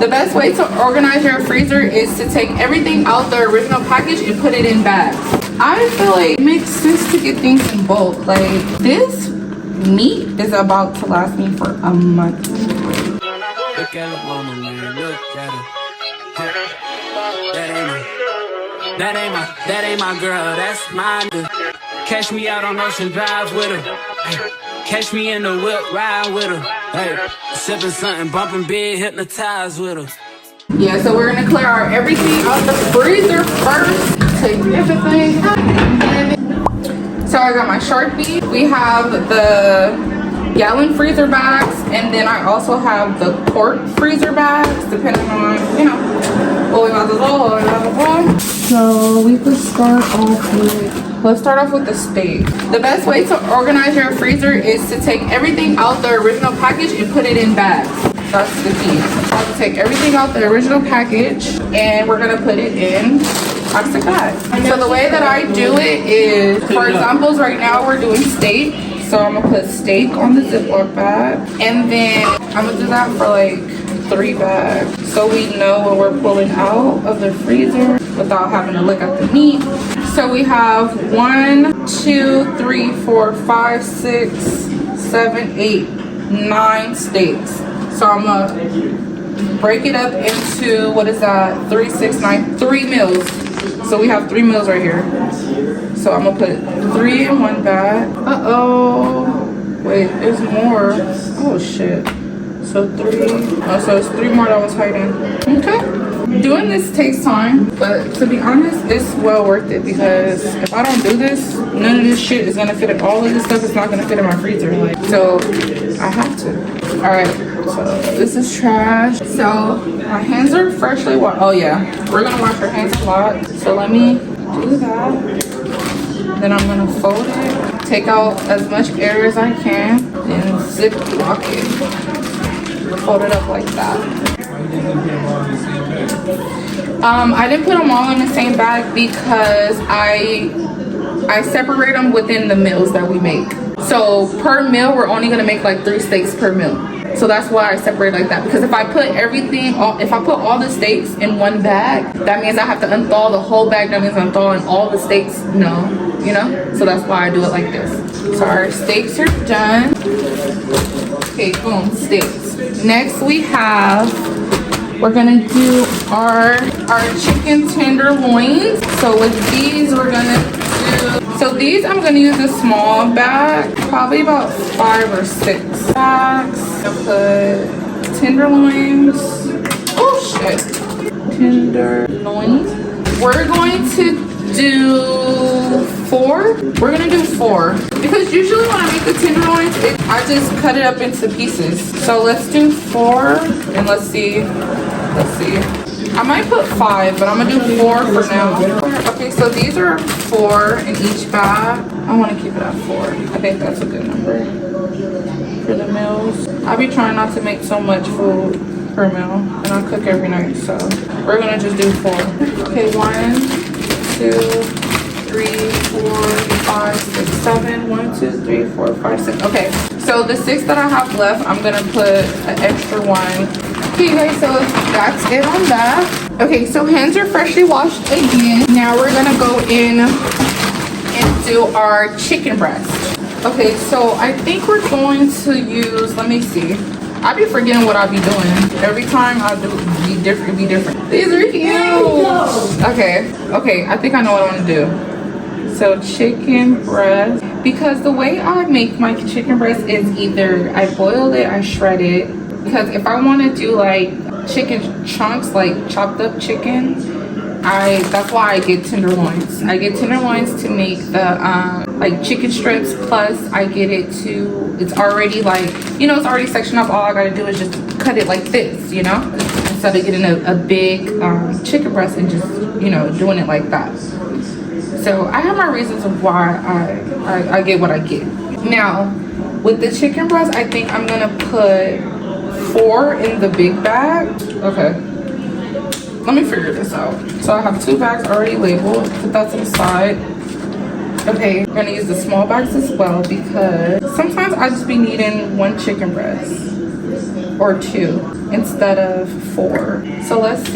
The best way to organize your freezer is to take everything out the original package and put it in bags. I feel like it makes sense to get things in bulk. Like this meat is about to last me for a month. Look at it, mama, man. Look at it. That ain't my girl. That's my nigga. Catch me out on Ocean Drive with her. Hey, catch me in the whip, ride with her. Hey, sipping something, bumping big, hypnotized with her. Yeah, so we're gonna clear everything out the freezer first. Take everything. So I got my Sharpie. We have the gallon freezer bags, and then I also have the quart freezer bags, depending on, you know, what we about to do. So we could start off with, let's start off with the steak. The best way to organize your freezer is to take everything out the original package and put it in bags. That's the key. So I'll take everything out the original package and we're gonna put it in plastic bags. So the way that I do it is, for examples, right now we're doing steak. So I'm gonna put steak on the Ziploc bag, and then I'm gonna do that for like 3 bags, so we know what we're pulling out of the freezer without having to look at the meat. So we have 1, 2, 3, 4, 5, 6, 7, 8, 9 steaks. So I'm gonna break it up into, what is that? 3, 6, 9, 3 meals. So we have 3 meals right here. So I'm gonna put 3 in one bag. Wait, there's more. Oh shit. So 3. Oh, so it's 3 more that was hiding. Okay. Doing this takes time, but to be honest, it's well worth it, because if I don't do this, none of this shit is gonna fit in. All of this stuff is not gonna fit in my freezer. Like, so I have to. All right. So this is trash. So my hands are freshly washed. Oh yeah, we're gonna wash our hands a lot. So let me do that. Then I'm gonna fold it, take out as much air as I can, and zip lock it. Fold it up like that. I didn't put them all in the same bag because I separate them within the meals that we make. So per meal, we're only gonna make like 3 steaks per meal. So that's why I separate like that, because if I put everything, if I put all the steaks in one bag, that means I have to unthaw the whole bag. That means I'm thawing all the steaks. No, you know? So that's why I do it like this. So our steaks are done. Okay, boom, steaks. Next we have, we're gonna do our chicken tenderloins. So with these, we're gonna do, so these I'm gonna use a small bag, probably about 5 or 6 bags. I'm gonna put tenderloins. Oh shit. Tenderloins. We're going to do 4. We're gonna do 4. Because usually when I make the tenderloins, I just cut it up into pieces. So let's do 4 and let's see. I might put 5, but I'm gonna do 4 for now. Okay, so these are 4 in each bag. I want to keep it at 4. I think that's a good number for the meals. I'll be trying not to make so much food per meal, and I cook every night, so we're gonna just do 4. Okay, 1, 2, 3, 4, 5, 6, 7. 1, 2, 3, 4, 5, 6. Okay, so the 6 that I have left, I'm gonna put an extra 1. Okay guys, so that's it on that. Okay, so hands are freshly washed again. Now we're gonna go in and do our chicken breast. Okay, so I think we're going to use, let me see. I be forgetting what I be doing. Every time I do be different, These are huge. Okay, I think I know what I want to do. So chicken breast, because the way I make my chicken breast is either I boil it, I shred it. Because if I want to do like chicken chunks, like chopped up chicken, that's why I get tenderloins. I get tenderloins to make the like chicken strips, plus I get it to, it's already like, you know, it's already sectioned up. All I gotta do is just cut it like this, you know, instead of getting a big chicken breast and just, you know, doing it like that. So I have my reasons of why I get what I get. Now with the chicken breast, I think I'm gonna put 4 in the big bag. Okay, let me figure this out. So I have 2 bags already labeled. Put that to the side. Okay, I'm gonna use the small bags as well, because sometimes I just be needing 1 chicken breast or 2 instead of 4. So let's just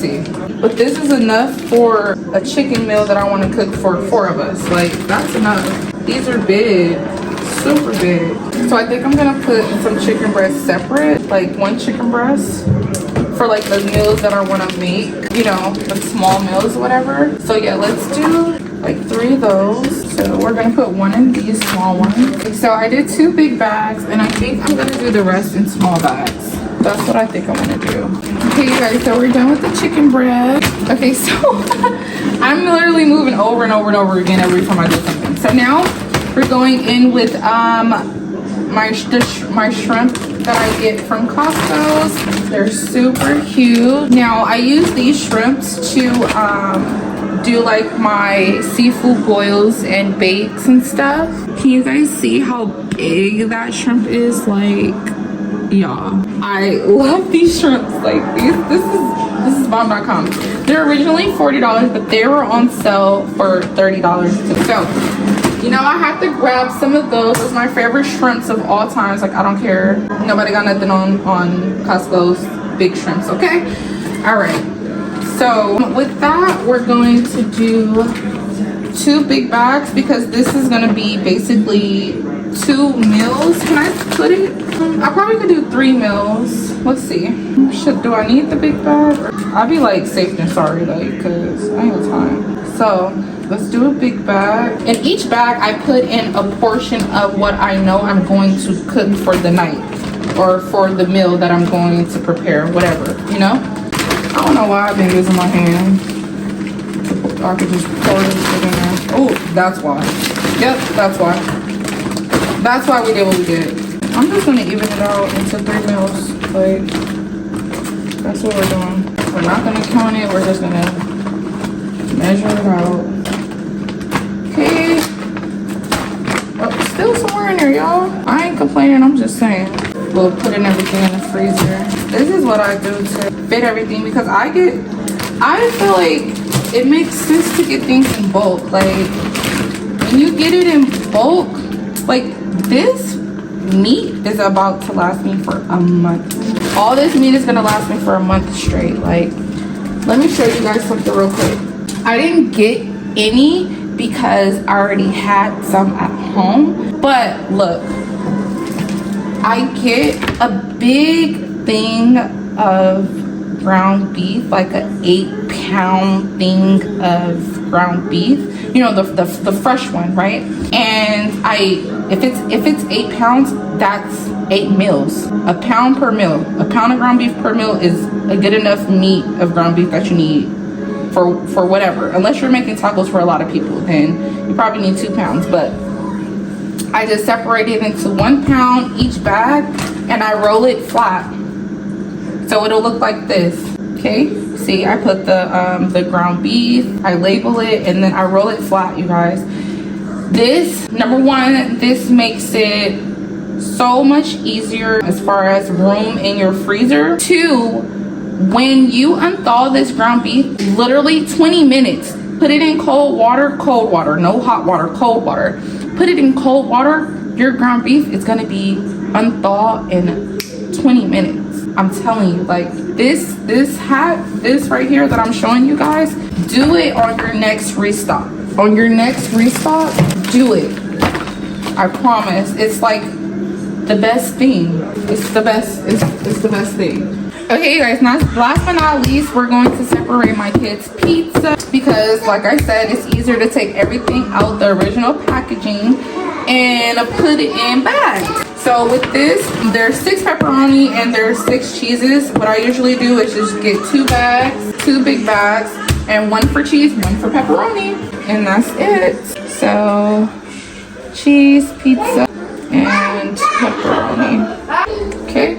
see. But this is enough for a chicken meal that I want to cook for 4 of us. Like, that's enough. These are big, super big. So I think I'm gonna put some chicken breast separate, like 1 chicken breast for like the meals that I want to make, you know, the small meals or whatever. So yeah, let's do like 3 of those. So we're gonna put 1 in these small ones. So I did 2 big bags, and I think I'm gonna do the rest in small bags. That's what I think I'm gonna do. Okay, you guys, so we're done with the chicken breast. Okay, so I'm literally moving over and over and over again every time I do something. So now we're going in with my shrimp that I get from Costco. They're super cute. Now I use these shrimps to do like my seafood boils and bakes and stuff. Can you guys see how big that shrimp is? Like, y'all, I love these shrimps. Like, this is bomb.com. They're originally $40, but they were on sale for $30 too. So, you know, I have to grab some of those. Those are my favorite shrimps of all times. Like, I don't care. Nobody got nothing on Costco's big shrimps, okay? All right. So with that, we're going to do 2 big bags because this is going to be basically 2 meals. Can I put it? I probably could do 3 meals. Let's see. Do I need the big bag? I'll be like safe than sorry, like, because I ain't got time. So let's do a big bag. In each bag, I put in a portion of what I know I'm going to cook for the night or for the meal that I'm going to prepare, whatever, you know? I don't know why I've been using my hand. I could just pour this shit in there. Oh, that's why. Yep, that's why. That's why we did what we did. I'm just gonna even it out into 3 meals. Like, that's what we're doing. We're not gonna count it, we're just gonna measure it out. Okay. Oh, still somewhere in there, y'all. I ain't complaining, I'm just saying. We'll put in everything in the freezer. This is what I do to fit everything because I feel like it makes sense to get things in bulk. Like, when you get it in bulk, like this meat is about to last me for a month. All this meat is gonna last me for a month straight. Like, let me show you guys something real quick. I didn't get any because I already had some at home, but look, I get a big thing of ground beef, like an 8-pound thing of ground beef, you know, the fresh one, right? And if it's 8 pounds, that's 8 meals, a pound per meal. A pound of ground beef per meal is a good enough meat of ground beef that you need for whatever. Unless you're making tacos for a lot of people, then you probably need 2 pounds. But I just separate it into 1 pound each bag, and I roll it flat. So it'll look like this, okay? See, I put the ground beef, I label it, and then I roll it flat, you guys. This, number 1, this makes it so much easier as far as room in your freezer. 2, when you unthaw this ground beef, literally 20 minutes, put it in cold water, no hot water, cold water. Put it in cold water, your ground beef is gonna be unthawed in 20 minutes. I'm telling you, like, this right here that I'm showing you guys, do it on your next restock. On your next restock, do it. I promise. It's like the best thing. It's the best thing. Okay, you guys, last but not least, we're going to separate my kids' pizza because, like I said, it's easier to take everything out the original packaging and put it in bags. So with this, there's 6 pepperoni and there's 6 cheeses. What I usually do is just get 2 bags, 2 big bags, and 1 for cheese, 1 for pepperoni, and that's it. So cheese, pizza, and pepperoni. Okay.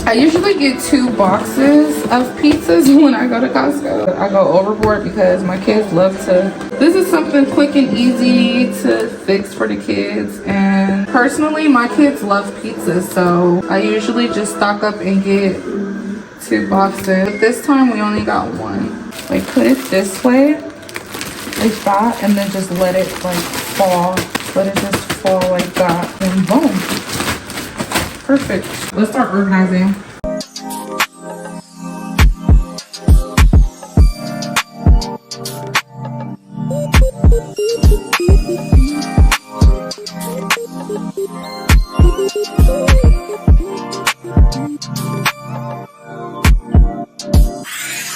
I usually get 2 boxes of pizzas when I go to Costco. I go overboard because my kids love to. This is something quick and easy to fix for the kids. And personally, my kids love pizzas. So I usually just stock up and get 2 boxes. But this time we only got 1. Like, put it this way, like that, and then just let it like fall. Let it just fall like that, and boom. Perfect. Let's start organizing.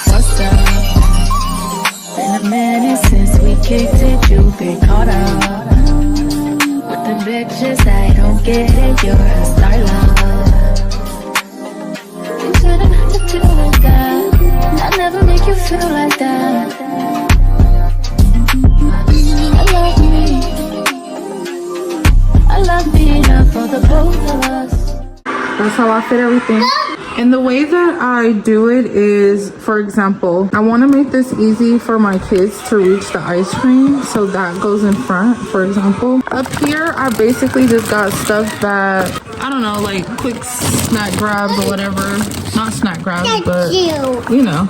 What's up? Been a minute since we kicked it, you've been caught up with the bitches that don't get it, you're a starlight. You shouldn't have to do like that, I'll never make you feel like that. I love being up for the both of us. That's how I fit everything. And the way that I do it is, for example, I want to make this easy for my kids to reach the ice cream, so that goes in front. For example, up here I basically just got stuff that, I don't know, like quick snack grabs or whatever. Not snack grabs, but you know,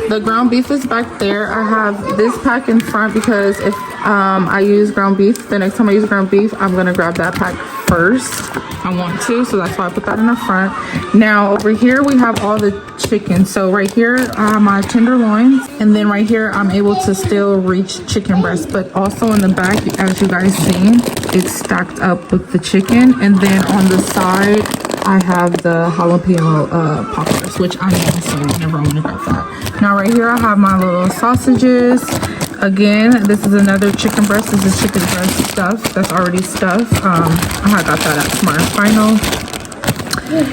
the ground beef is back there. I have this pack in front because if I use ground beef, the next time I use ground beef, I'm gonna grab that pack first. I want to, so that's why I put that in the front. Now over here we have all the chicken. So right here I have my tenderloins, and then right here I'm able to still reach chicken breast, but also in the back, as you guys seen, it's stacked up with the chicken. And then on the side I have the jalapeno poppers, which I know, so whenever I'm gonna grab that. Now right here I have my little sausages. Again, this is another chicken breast. This is chicken breast stuff that's already stuffed. I got that at Smart Final.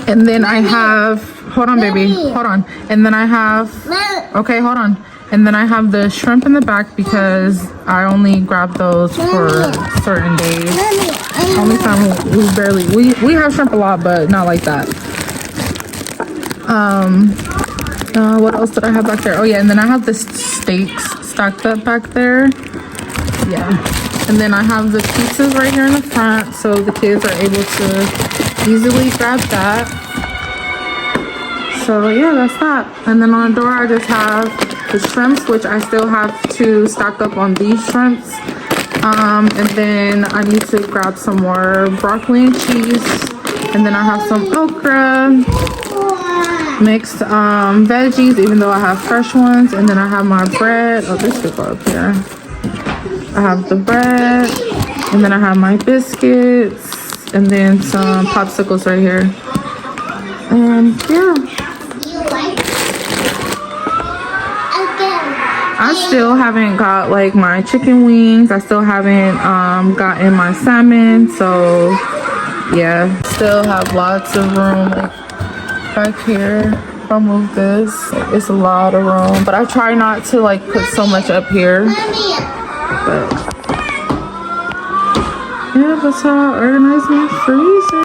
And then I have, hold on baby, hold on. And then I have, okay, hold on. And then I have the shrimp in the back because I only grab those for certain days. Only time we have shrimp a lot, but not like that. What else did I have back there? Oh yeah, and then I have the steaks stacked up back there. Yeah, and then I have the pizzas right here in the front, so the kids are able to easily grab that. So yeah, that's that. And then on the door I just have the shrimps, which I still have to stock up on these shrimps. And then I need to grab some more broccoli and cheese, and then I have some okra, mixed veggies, even though I have fresh ones. And then I have my bread. Oh, this could go up here. I have the bread, and then I have my biscuits, and then some popsicles right here. And yeah, I still haven't got like my chicken wings. I still haven't gotten my salmon. So yeah, still have lots of room back here. If I move this, it's a lot of room, but I try not to like put so much up here. But yeah, that's how I organize my freezer.